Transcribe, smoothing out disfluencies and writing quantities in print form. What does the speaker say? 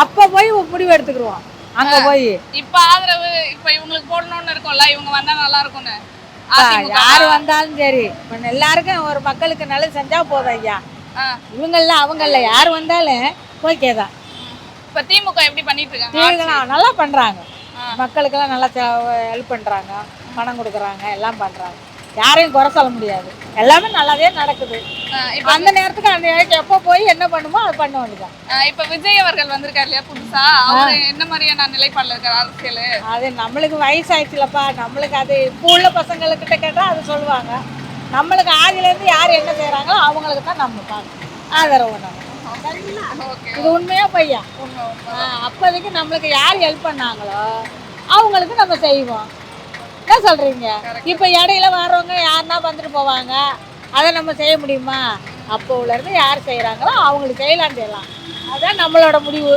அப்போ போய் முடிவு எடுத்துக்கிடுவோம். அங்கே போய் இப்ப ஆதரவு இப்ப இவங்களுக்கு போடணும்னு இருக்கும்ல, இவங்க வந்தா நல்லா இருக்கும்னு. யார் வந்தாலும் சரி, இப்போ எல்லாருக்கும் ஒரு மக்களுக்கு நல்லது செஞ்சா போதும் ஐயா. இவங்கள அவங்கள யார் வந்தாலும் ஓகே தான். இப்ப திமுக எப்படி பண்ணிட்டு இருக்காங்க? நல்லா பண்றாங்க, மக்களுக்கெல்லாம் நல்லா ஹெல்ப் பண்றாங்க, பணம் கொடுக்குறாங்க, எல்லாம் பண்றாங்க. யாரையும் குறை சொல்ல முடியாது, எல்லாமே நல்லாவே நடக்குது. அந்த நேரத்துக்கு அந்த எப்போ போய் என்ன பண்ணுமோ அது பண்ண வேண்டியதான். இப்ப விஜய் அவர்கள் வந்திருக்காரு இல்லையா புதுசா, அவரு என்ன மாதிரியான நிலைப்பாடுல இருக்காரு அரசியல்? அது நம்மளுக்கு வயசாயிடுச்சுலப்பா, நம்மளுக்கு அது இப்போ உள்ள பசங்கள்கிட்ட கேட்டால் அது சொல்லுவாங்க. நம்மளுக்கு ஆதியிலேருந்து யார் என்ன செய்கிறாங்களோ அவங்களுக்கு தான் நம்ம பார்க்கணும், ஆதரவு பண்ணணும். இது உண்மையா பையா? அப்போதைக்கு நம்மளுக்கு யார் ஹெல்ப் பண்ணாங்களோ அவங்களுக்கு நம்ம செய்வோம். என்ன சொல்றீங்க? இப்போ இடையில வர்றவங்க யாருன்னா வந்துட்டு போவாங்க, அதை நம்ம செய்ய முடியுமா? அப்போ உள்ள இருந்து யார் செய்கிறாங்களோ அவங்களுக்கு செய்யலாம், அதான் நம்மளோட முடிவு.